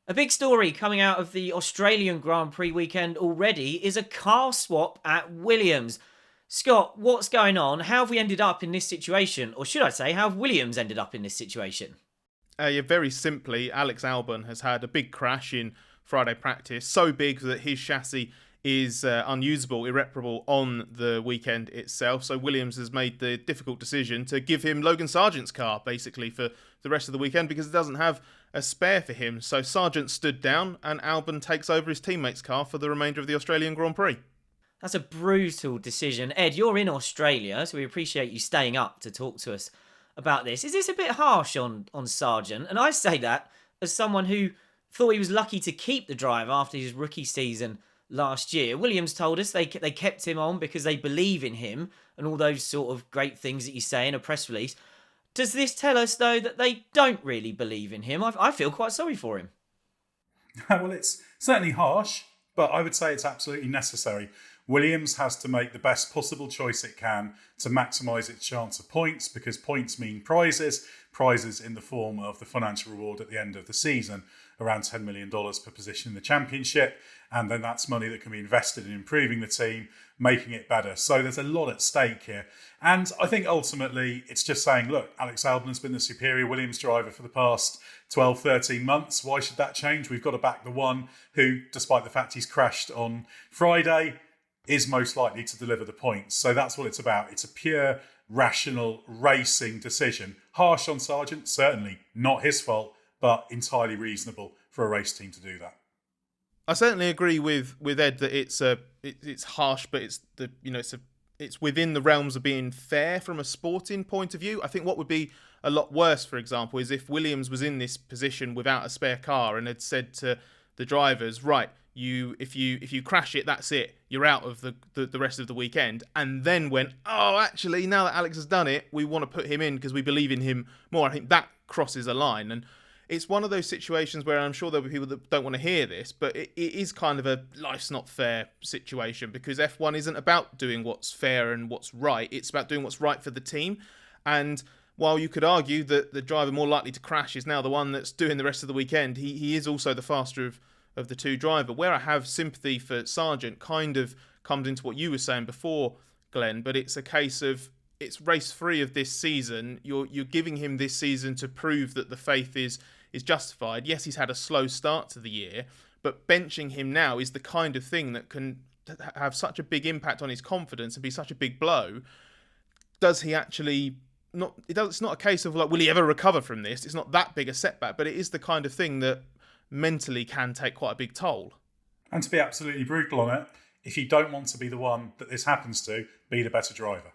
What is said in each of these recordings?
A big story coming out of the Australian Grand Prix weekend already is a car swap at Williams. Scott, what's going on? How have we ended up in this situation? Or should I say, how have Williams ended up in this situation? Yeah, very simply, Alex Albon has had a big crash in Friday practice, so big that his chassis is unusable, irreparable on the weekend itself. So Williams has made the difficult decision to give him Logan Sargeant's car, basically, for the rest of the weekend because it doesn't have a spare for him. So Sargeant stood down and Albon takes over his teammate's car for the remainder of the Australian Grand Prix. That's a brutal decision. Ed, you're in Australia, so we appreciate you staying up to talk to us about this. Is this a bit harsh on Sargeant? And I say that as someone who thought he was lucky to keep the drive after his rookie season last year. Williams told us they kept him on because they believe in him and all those sort of great things that you say in a press release. Does this tell us, though, that they don't really believe in him? I feel quite sorry for him. Well, it's certainly harsh, but I would say it's absolutely necessary. Williams has to make the best possible choice it can to maximise its chance of points, because points mean prizes in the form of the financial reward at the end of the season, around $10 million per position in the championship, and then that's money that can be invested in improving the team, making it better. So there's a lot at stake here. And I think ultimately it's just saying, look, Alex Albon has been the superior Williams driver for the past 12, 13 months. Why should that change? We've got to back the one who, despite the fact he's crashed on Friday, is most likely to deliver the points. So that's what it's about. It's a pure, rational, racing decision. Harsh on Sargeant, certainly not his fault, but entirely reasonable for a race team to do that. I certainly agree with Ed that it's harsh, but it's within the realms of being fair from a sporting point of view. I think what would be a lot worse, for example, is if Williams was in this position without a spare car and had said to the drivers, right, if you crash it, that's it. You're out of the rest of the weekend. And then went, oh, actually, now that Alex has done it, we want to put him in because we believe in him more. I think that crosses a line. And it's one of those situations where I'm sure there'll be people that don't want to hear this, but it is kind of a life's not fair situation, because F1 isn't about doing what's fair and what's right. It's about doing what's right for the team. And while you could argue that the driver more likely to crash is now the one that's doing the rest of the weekend, he is also the faster of the two driver. Where I have sympathy for Sargeant kind of comes into what you were saying before, Glenn, but it's a case of it's race 3 of this season. You're giving him this season to prove that the faith is justified. Yes, he's had a slow start to the year, but benching him now is the kind of thing that can have such a big impact on his confidence and be such a big blow. Does he actually not? It's not a case of like, will he ever recover from this? It's not that big a setback, but it is the kind of thing that mentally can take quite a big toll. And to be absolutely brutal on it, if you don't want to be the one that this happens to, be the better driver.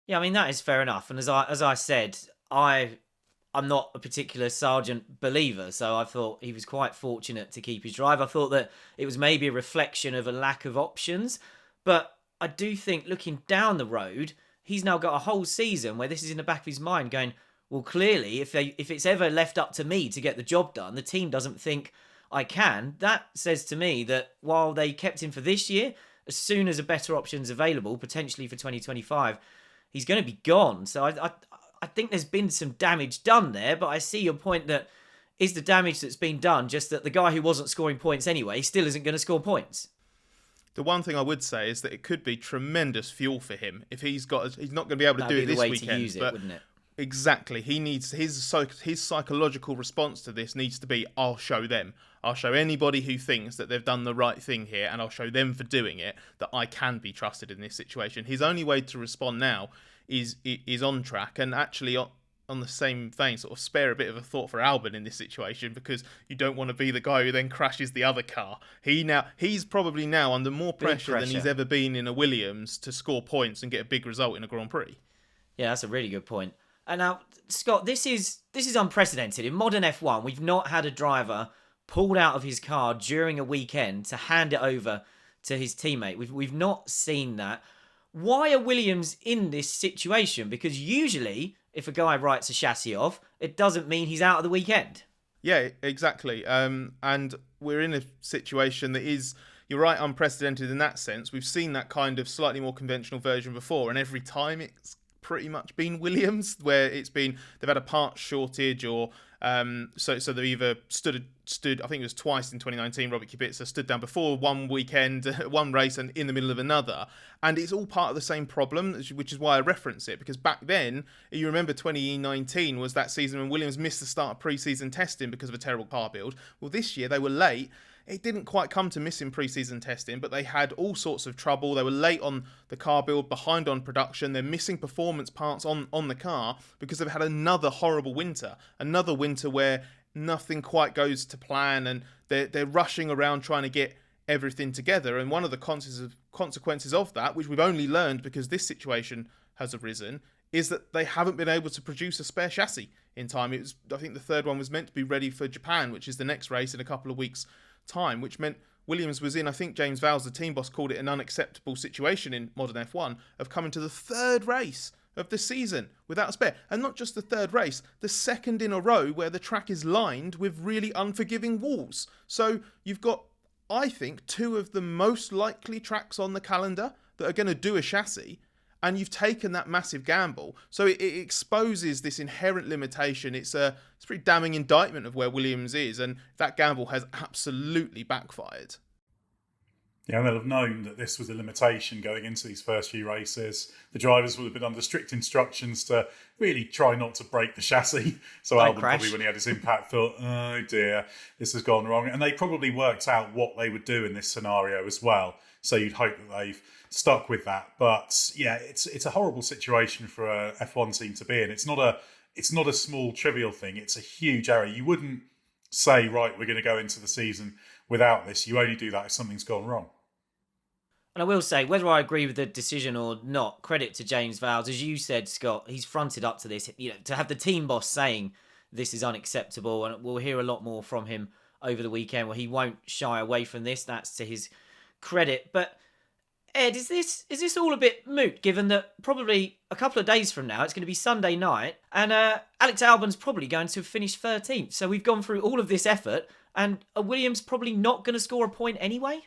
Yeah, I mean, that is fair enough. And as I said, I'm not a particular Sargeant believer, so I thought he was quite fortunate to keep his drive. I thought that it was maybe a reflection of a lack of options, but I do think looking down the road, he's now got a whole season where this is in the back of his mind going, well, clearly, if it's ever left up to me to get the job done, the team doesn't think I can. That says to me that while they kept him for this year, as soon as a better option's available, potentially for 2025, he's going to be gone. So I think there's been some damage done there, but I see your point that is the damage that's been done just that the guy who wasn't scoring points anyway still isn't going to score points. The one thing I would say is that it could be tremendous fuel for him if he's not going to be able to do it this weekend. To use it, wouldn't it? Exactly. He needs his psychological response to this needs to be, I'll show them. I'll show anybody who thinks that they've done the right thing here, and I'll show them for doing it that I can be trusted in this situation. His only way to respond now is on track, and actually on the same vein, sort of spare a bit of a thought for Albon in this situation, because you don't want to be the guy who then crashes the other car. He's probably now under more pressure than he's ever been in a Williams to score points and get a big result in a Grand Prix. Yeah, that's a really good point. And now, Scott, this is unprecedented. In modern F1, we've not had a driver pulled out of his car during a weekend to hand it over to his teammate. We've not seen that. Why are Williams in this situation? Because usually, if a guy writes a chassis off, it doesn't mean he's out of the weekend. Yeah, exactly. And we're in a situation that is, you're right, unprecedented in that sense. We've seen that kind of slightly more conventional version before, and every time it's pretty much been Williams, where it's been they've had a parts shortage or So they either stood. I think it was twice in 2019. Robert Kubica stood down before one weekend, one race, and in the middle of another. And it's all part of the same problem, which is why I reference it. Because back then, you remember 2019 was that season when Williams missed the start of pre-season testing because of a terrible car build. Well, this year they were late. It didn't quite come to missing pre-season testing, but they had all sorts of trouble. They were late on the car build, behind on production. They're missing performance parts on the car because they've had another horrible winter. Another winter where nothing quite goes to plan, and they're rushing around trying to get everything together. And one of the consequences of that, which we've only learned because this situation has arisen, is that they haven't been able to produce a spare chassis in time. I think the third one was meant to be ready for Japan, which is the next race in a couple of weeks' time, which meant Williams was in, I think James Vowles, the team boss, called it an unacceptable situation in modern F1 of coming to the third race of the season without a spare. And not just the third race, the second in a row where the track is lined with really unforgiving walls. So you've got, I think, two of the most likely tracks on the calendar that are going to do a chassis, and you've taken that massive gamble. So it exposes this inherent limitation. It's a pretty damning indictment of where Williams is, and that gamble has absolutely backfired. Yeah, and they'll have known that this was a limitation going into these first few races. The drivers would have been under strict instructions to really try not to break the chassis. So Albon probably, when he had his impact, thought, oh dear, this has gone wrong. And they probably worked out what they would do in this scenario as well. So you'd hope that they've stuck with that. But yeah, it's a horrible situation for a F1 team to be in. It's not a small trivial thing. It's a huge error. You wouldn't say, right, we're going to go into the season without this. You only do that if something's gone wrong. And I will say, whether I agree with the decision or not, credit to James Vowles. As you said, Scott, he's fronted up to this. You know, to have the team boss saying this is unacceptable, and we'll hear a lot more from him over the weekend where he won't shy away from this. That's to his credit. But Ed, is this all a bit moot, given that probably a couple of days from now it's going to be Sunday night, and Alex Albon's probably going to finish 13th. So we've gone through all of this effort, and are Williams probably not going to score a point anyway?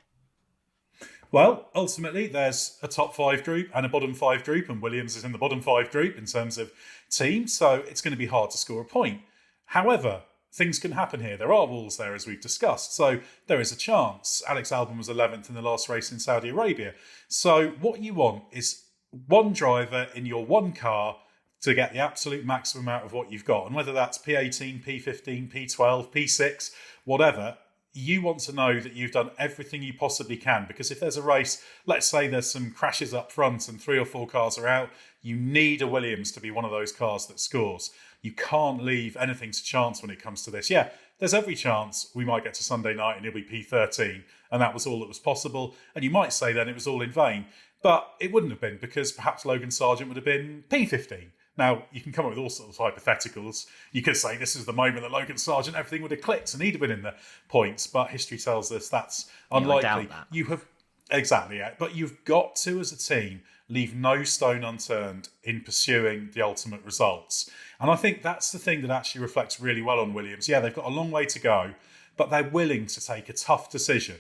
Well, ultimately, there's a top 5 group and a bottom 5 group, and Williams is in the bottom 5 group in terms of team, so it's going to be hard to score a point. However, things can happen here. There are walls there, as we've discussed, so there is a chance. Alex Albon was 11th in the last race in Saudi Arabia. So what you want is one driver in your one car to get the absolute maximum out of what you've got, and whether that's P18, P15, P12, P6, whatever, you want to know that you've done everything you possibly can, because if there's a race, let's say there's some crashes up front and 3 or 4 cars are out, you need a Williams to be one of those cars that scores. You can't leave anything to chance when it comes to this. Yeah, there's every chance we might get to Sunday night and it'll be P13, and that was all that was possible. And you might say then it was all in vain, but it wouldn't have been, because perhaps Logan Sargeant would have been P15. Now, you can come up with all sorts of hypotheticals. You could say this is the moment that Logan Sargeant, everything would have clicked and he'd have been in the points, but history tells us that's unlikely. I doubt that. You have exactly, yeah. But you've got to, as a team, leave no stone unturned in pursuing the ultimate results. And I think that's the thing that actually reflects really well on Williams. Yeah, they've got a long way to go, but they're willing to take a tough decision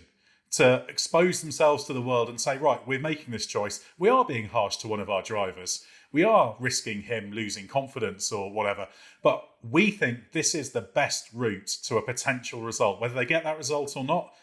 to expose themselves to the world and say, right, we're making this choice. We are being harsh to one of our drivers. We are risking him losing confidence or whatever. But we think this is the best route to a potential result. Whether they get that result or not,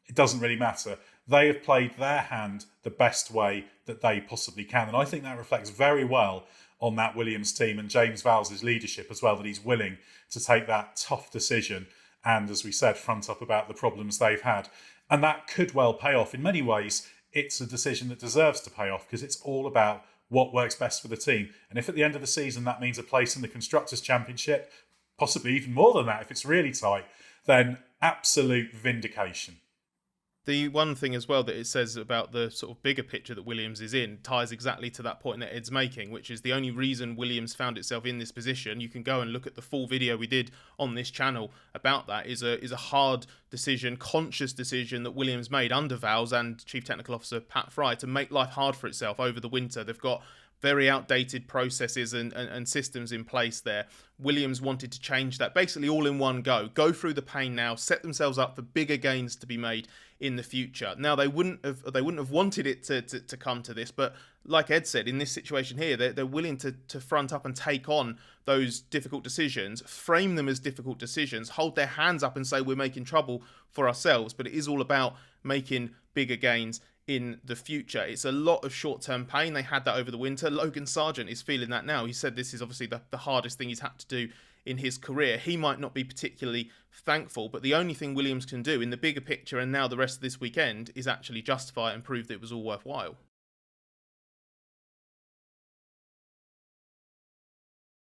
it doesn't really matter. They have played their hand the best way that they possibly can. And I think that reflects very well on that Williams team and James Vowles' leadership as well, that he's willing to take that tough decision and, as we said, front up about the problems they've had. And that could well pay off. In many ways, it's a decision that deserves to pay off, because it's all about what works best for the team. And if at the end of the season that means a place in the Constructors' Championship, possibly even more than that if it's really tight, then absolute vindication. The one thing as well that it says about the sort of bigger picture that Williams is in ties exactly to that point that Ed's making, which is the only reason Williams found itself in this position. You can go and look at the full video we did on this channel about that. Is a hard decision, conscious decision that Williams made under Vowles and Chief Technical Officer Pat Fry to make life hard for itself over the winter. They've got very outdated processes and systems in place there. Williams wanted to change that basically all in one go through the pain now, set themselves up for bigger gains to be made in the future. Now they wouldn't have wanted it to come to this, but like Ed said, in this situation here, they're willing to front up and take on those difficult decisions, frame them as difficult decisions, hold their hands up and say we're making trouble for ourselves, but it is all about making bigger gains in the future. It's a lot of short-term pain. They had that over the winter. Logan Sargeant is feeling that now. He said this is obviously the hardest thing he's had to do in his career. He might not be particularly thankful, but the only thing Williams can do in the bigger picture and now the rest of this weekend is actually justify it and prove that it was all worthwhile.